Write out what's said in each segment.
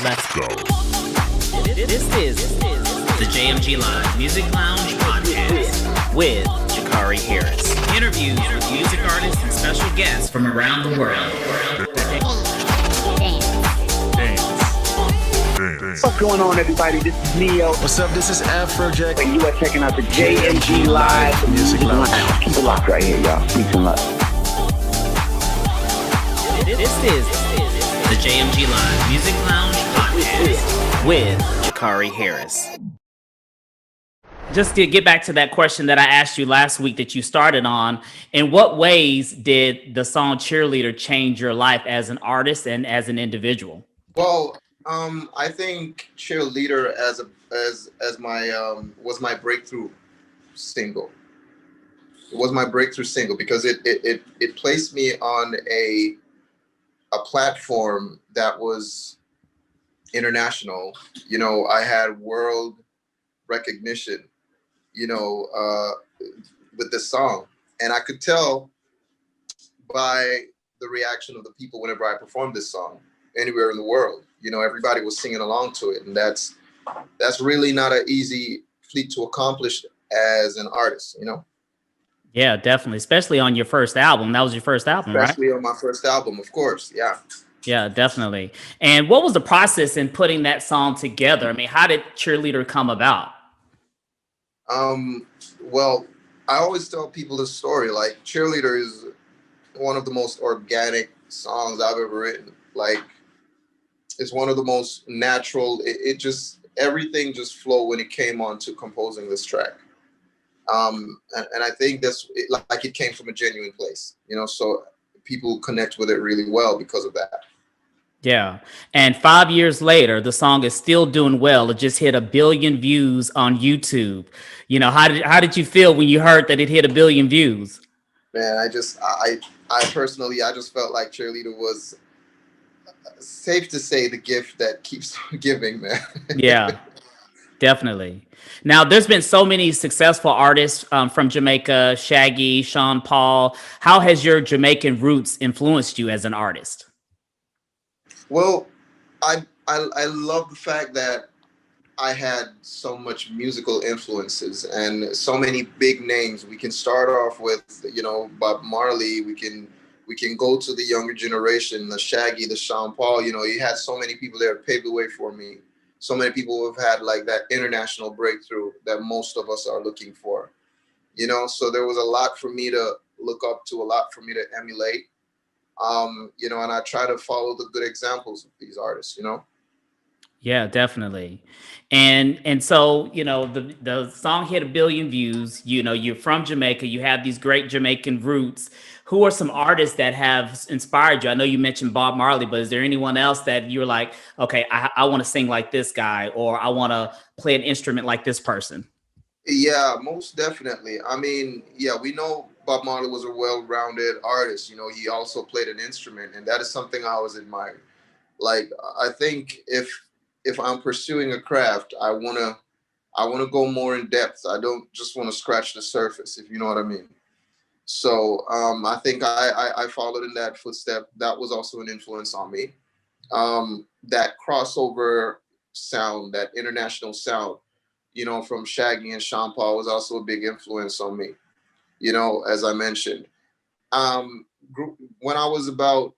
Let's go. This is the JMG Live Music Lounge Podcast with Jacquari Harris. Interviews with music artists and special guests from around the world. What's going on, everybody? This is Neo. What's up? This is Afrojack. And you are checking out the JMG Live Music Lounge. Keep it locked right here, y'all. Peace and love. This is the JMG Live Music Lounge Podcast with Jacquari Harris. Just to get back to that question that I asked you last week that you started on, in what ways did the song Cheerleader change your life as an artist and as an individual? Well, I think Cheerleader was my breakthrough single. It was my breakthrough single because it placed me on a platform that was international. You know, I had world recognition, with this song. And I could tell by the reaction of the people whenever I performed this song anywhere in the world. Everybody was singing along to it. And that's really not an easy feat to accomplish as an artist, Yeah, definitely. Especially on your first album. That was your first album, Especially right? on my first album, of course. Yeah. Yeah, definitely. And what was the process in putting that song together? I mean, how did Cheerleader come about? Well, I always tell people this story. Like, Cheerleader is one of the most organic songs I've ever written. Like, it's one of the most natural. Everything just flowed when it came on to composing this track. And I think it came from a genuine place, so people connect with it really well because of that. Yeah. And 5 years later, the song is still doing well. It just hit 1 billion views on YouTube. How did you feel when you heard that it hit 1 billion views? Man, I personally just felt like Cheerleader was, safe to say, the gift that keeps giving, man. Yeah, definitely. Now, there's been so many successful artists from Jamaica, Shaggy, Sean Paul. How has your Jamaican roots influenced you as an artist? Well, I love the fact that I had so much musical influences and so many big names. We can start off with, Bob Marley. We can go to the younger generation, the Shaggy, the Sean Paul. You had so many people there paved the way for me. So many people who have had like that international breakthrough that most of us are looking for, so there was a lot for me to look up to, a lot for me to emulate, and I try to follow the good examples of these artists, Yeah, definitely. And so, the song hit 1 billion views. You're from Jamaica. You have these great Jamaican roots. Who are some artists that have inspired you? I know you mentioned Bob Marley, but is there anyone else that you're like, okay, I want to sing like this guy, or I want to play an instrument like this person? Yeah, most definitely. I mean, yeah, we know Bob Marley was a well-rounded artist. He also played an instrument, and that is something I always admired. Like, I think if I'm pursuing a craft, I wanna go more in depth. I don't just want to scratch the surface, if you know what I mean. So I think I followed in that footstep. That was also an influence on me. That crossover sound, that international sound, from Shaggy and Sean Paul was also a big influence on me, as I mentioned. When I was about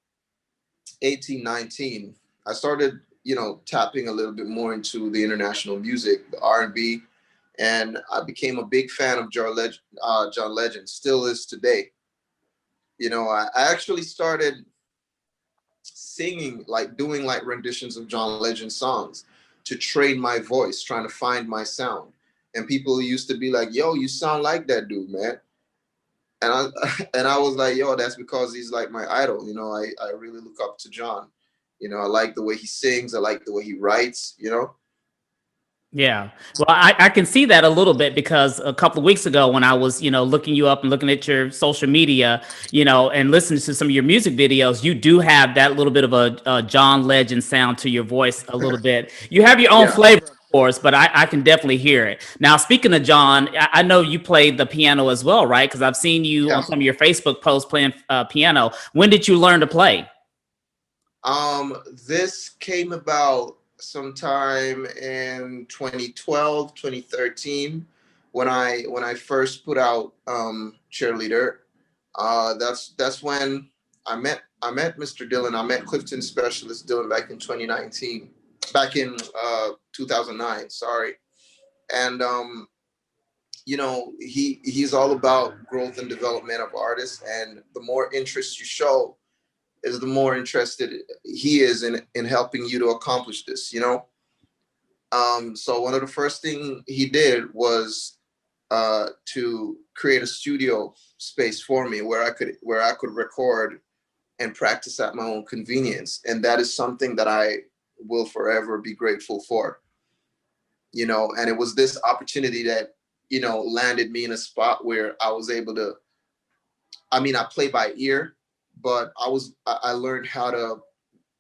18, 19, I started, tapping a little bit more into the international music, the R&B. And I became a big fan of John Legend, still is today. I actually started singing, doing renditions of John Legend songs to train my voice, trying to find my sound. And people used to be like, yo, you sound like that dude, man. And I was like, yo, that's because he's like my idol. I really look up to John. I like the way he sings. I like the way he writes, Yeah. Well, I can see that a little bit because a couple of weeks ago when I was, looking you up and looking at your social media, and listening to some of your music videos, you do have that little bit of a John Legend sound to your voice a little bit. You have your own flavor, of course, but I can definitely hear it. Now, speaking of John, I know you played the piano as well, right? Because I've seen you on some of your Facebook posts playing piano. When did you learn to play? This came about sometime in 2012, 2013, when I first put out Cheerleader. That's when I met Mr. Dillon. I met Clifton Specialist Dillon back in 2019, back in 2009. Sorry, and he's all about growth and development of artists, and the more interest you show, is the more interested he is in helping you to accomplish this. So one of the first thing he did was to create a studio space for me where I could record and practice at my own convenience. And that is something that I will forever be grateful for. And it was this opportunity that, landed me in a spot where I was able to, I play by ear, but I learned how to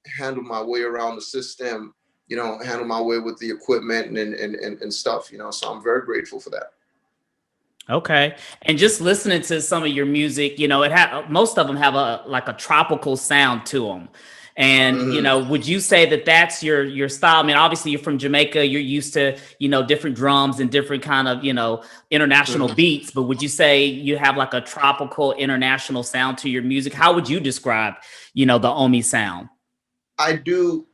handle my way around the system, handle my way with the equipment and stuff, so I'm very grateful for that. Okay. And just listening to some of your music, most of them have a tropical sound to them. And, would you say that that's your style? I mean, obviously you're from Jamaica, you're used to, different drums and different kind of, international beats, but would you say you have like a tropical international sound to your music? How would you describe, the OMI sound? I do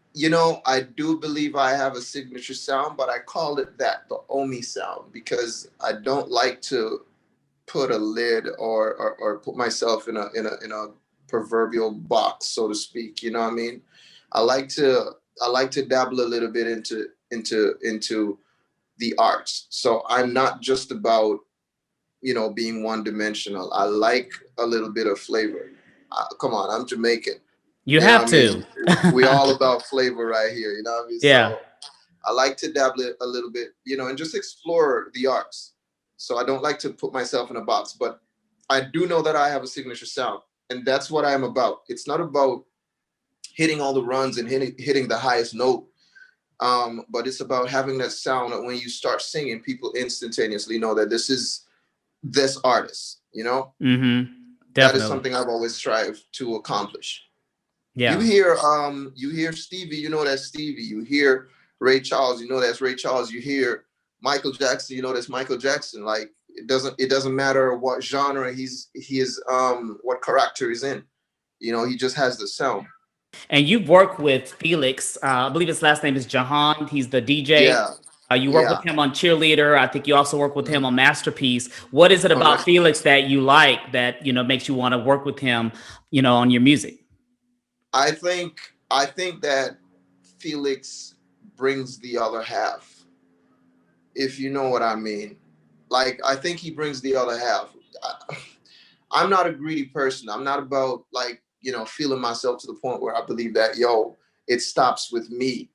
believe I have a signature sound, but I call it that, the OMI sound, because I don't like to put a lid or put myself in a proverbial box, so to speak. You know what I mean? I like to dabble a little bit into the arts. So I'm not just about, being one dimensional. I like a little bit of flavor. Come on, I'm Jamaican. You have to. We all about flavor right here, you know what I mean? Yeah. So I like to dabble it a little bit, and just explore the arts. So I don't like to put myself in a box, but I do know that I have a signature sound, and that's what I'm about. It's not about hitting all the runs and hitting the highest note, but it's about having that sound that when you start singing, people instantaneously know that this is this artist, Mm-hmm. Definitely. That is something I've always strived to accomplish. Yeah. You hear Stevie, that's Stevie. You hear Ray Charles, that's Ray Charles. You hear Michael Jackson, that's Michael Jackson. Like it doesn't matter what genre he is, what character he's in. He just has the sound. And you've worked with Felix. I believe his last name is Jahan. He's the DJ. Yeah. You work with him on Cheerleader. I think you also work with him on Masterpiece. What is it about Felix that you like that, makes you want to work with him, on your music? I think that Felix brings the other half, if you know what I mean. Like, I think he brings the other half. I'm not a greedy person. I'm not about feeling myself to the point where I believe that, it stops with me.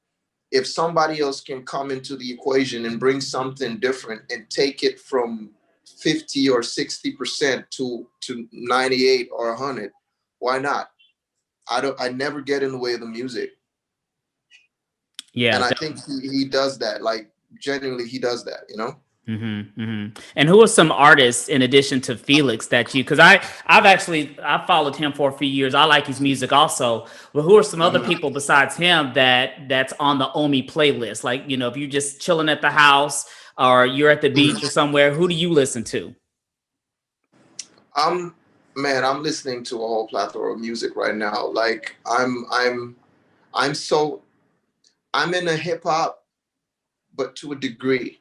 If somebody else can come into the equation and bring something different and take it from 50 or 60% to 98 or 100, why not? I never get in the way of the music. Yeah. And I think he does that. Like, genuinely, he does that, Mm-hmm, mm-hmm. And who are some artists in addition to Felix that because I've followed him for a few years. I like his music also. But who are some other people besides him that's on the OMI playlist? Like, if you're just chilling at the house or you're at the beach or somewhere, who do you listen to? Man, I'm listening to a whole plethora of music right now. Like I'm in a hip hop, but to a degree.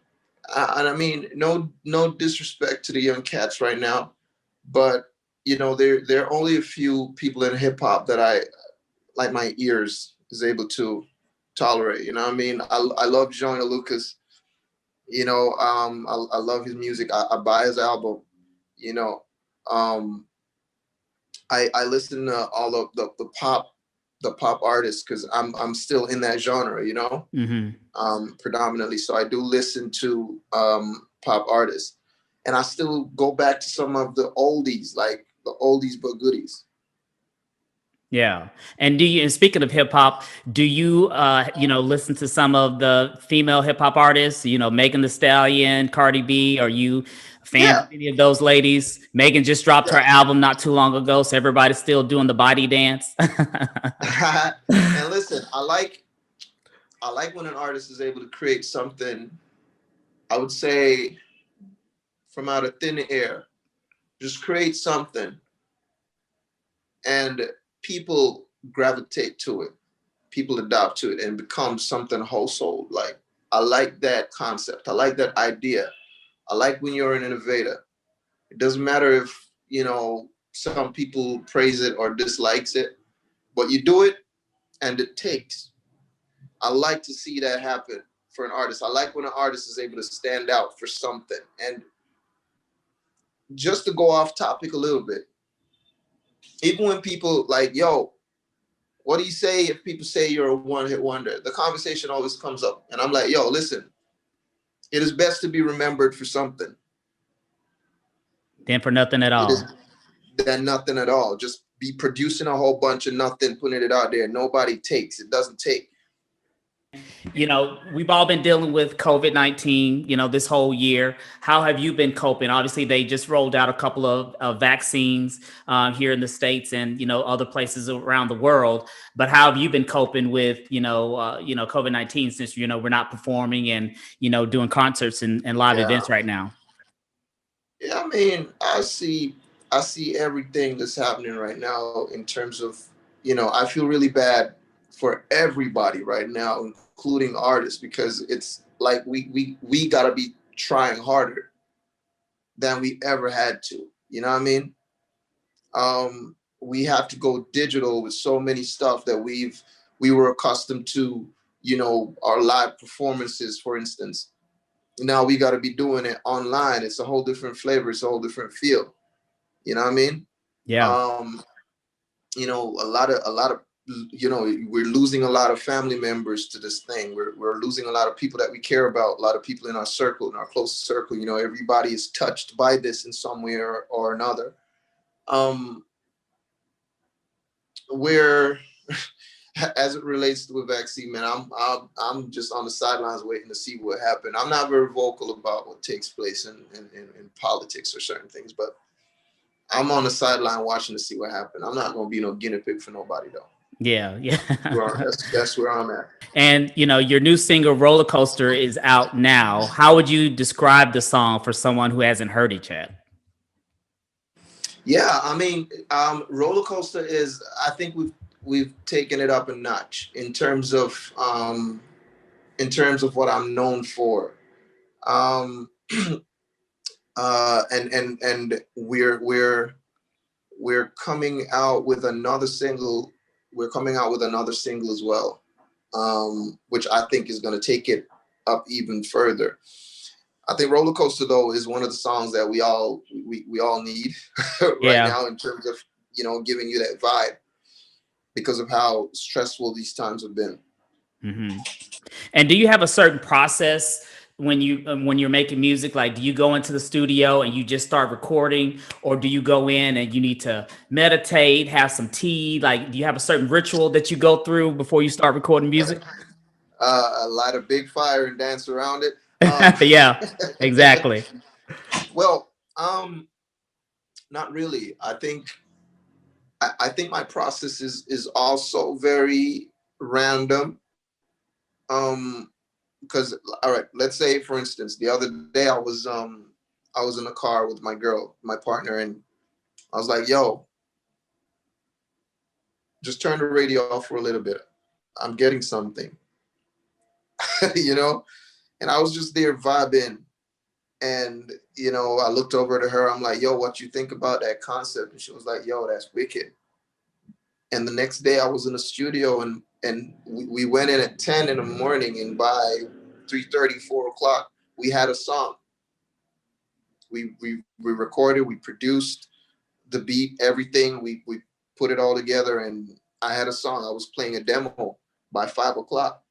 And I mean, no disrespect to the young cats right now, but there are only a few people in hip hop that I like my ears is able to tolerate. You know what I mean? I love Joyner Lucas. I love his music. I buy his album. I listen to all of the pop artists because I'm still in that genre, predominantly. So I do listen to pop artists, and I still go back to some of the oldies, like the oldies but goodies. Yeah. And speaking of hip hop, do you listen to some of the female hip hop artists, Megan Thee Stallion, Cardi B? Are you a fan of any of those ladies? Megan just dropped her album not too long ago, so everybody's still doing the body dance. And listen, I like I like when an artist is able to create something, I would say, from out of thin air. Just create something and people gravitate to it. People adopt to it and become something household. Like, I like that concept. I like that idea. I like when you're an innovator. It doesn't matter if, some people praise it or dislikes it, but you do it and it takes. I like to see that happen for an artist. I like when an artist is able to stand out for something. And just to go off topic a little bit, even when people like, yo, what do you say if people say you're a one-hit wonder? The conversation always comes up. And I'm like, yo, listen, it is best to be remembered for something Than for nothing at all. Than nothing at all. Just be producing a whole bunch of nothing, putting it out there. Nobody takes. It doesn't take. We've all been dealing with COVID-19, this whole year. How have you been coping? Obviously, they just rolled out a couple of vaccines here in the States and, other places around the world. But how have you been coping with, COVID-19 since, we're not performing and, doing concerts and live events right now? Yeah, I mean, I see everything that's happening right now in terms of, I feel really bad for everybody right now, including artists, because it's like we gotta be trying harder than we ever had to. You know what I mean? We have to go digital with so many stuff that we were accustomed to, our live performances, for instance. Now we got to be doing it online. It's a whole different flavor. It's a whole different feel. You know what I mean? Yeah. A lot of, we're losing a lot of family members to this thing. We're losing a lot of people that we care about, a lot of people in our circle, in our close circle. Everybody is touched by this in some way or another. Where, as it relates to a vaccine, man, I'm just on the sidelines waiting to see what happens. I'm not very vocal about what takes place in politics or certain things, but I'm on the sideline watching to see what happens. I'm not going to be no guinea pig for nobody, though. Yeah. That's where I'm at. And, your new single, Roller Coaster, is out now. How would you describe the song for someone who hasn't heard it yet? Yeah, I mean, Roller Coaster is, I think we've taken it up a notch in terms of what I'm known for. And we're coming out with another single. We're coming out with another single as well, which I think is going to take it up even further. I think Roller Coaster, though, is one of the songs that we all need right now in terms of, giving you that vibe because of how stressful these times have been. Mm-hmm. And do you have a certain process when you're making music? Like, do you go into the studio and you just start recording, or do you go in and you need to meditate, have some tea? Like, do you have a certain ritual that you go through before you start recording music? Light a big fire and dance around it. Yeah, exactly. Well, not really. I think my process is also very random. Because, all right, let's say, for instance, the other day I was in a car with my girl, my partner, and I was like, yo, just turn the radio off for a little bit. I'm getting something, and I was just there vibing. And, I looked over to her. I'm like, yo, what you think about that concept? And she was like, yo, that's wicked. And the next day I was in the studio and we went in at 10 in the morning, and by 3:30, 4 o'clock, we had a song. We recorded, we produced the beat, everything. We put it all together, and I had a song. I was playing a demo by 5 o'clock.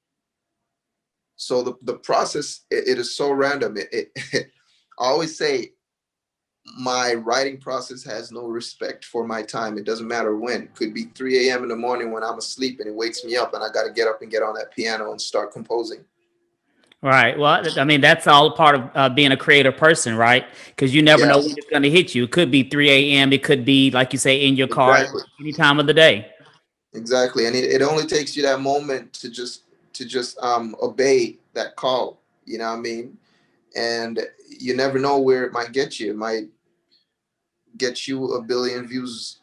So the process, it is so random. I always say my writing process has no respect for my time. It doesn't matter when. It could be 3 a.m. in the morning when I'm asleep and it wakes me up and I got to get up and get on that piano and start composing. Right. Well, I mean, that's all part of being a creative person, right? Because you never know when it's going to hit you. It could be 3 a.m. It could be, like you say, in your car, any time of the day. Exactly. And it only takes you that moment to to just obey that call. You know what I mean? And you never know where it might get you. It might get you a billion views,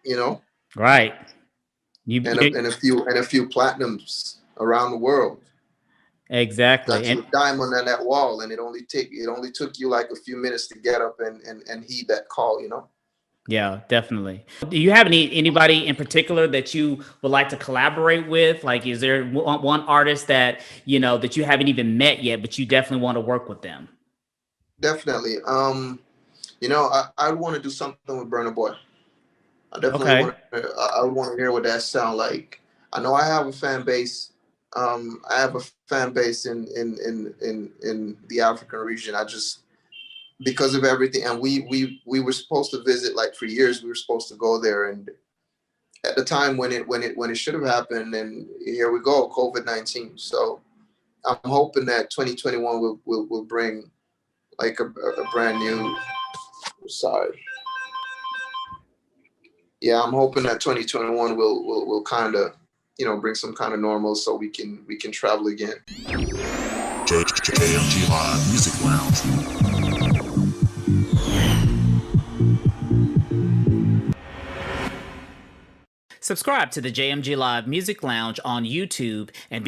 you know, Right. and a few platinums around the world. Exactly. That's your diamond on that wall, and it only took you like a few minutes to get up and heed that call, you know. Yeah, definitely. Do you have anybody in particular that you would like to collaborate with? Like, is there one artist that, that you haven't even met yet, but you definitely want to work with them? Definitely. I want to do something with Burna Boy. I definitely Okay. want to. I want to hear what that sound like. I know I have a fan base. I have a fan base in the African region. I just, because of everything, and we were supposed to visit, like, for years. We were supposed to go there, and at the time when it should have happened, and here we go, COVID-19. So I'm hoping that 2021 will bring like a brand new. Sorry. Yeah, I'm hoping that 2021 will kind of, bring some kind of normal, so we can travel again. JMG Live Music Lounge. Subscribe to the JMG Live Music Lounge on YouTube and be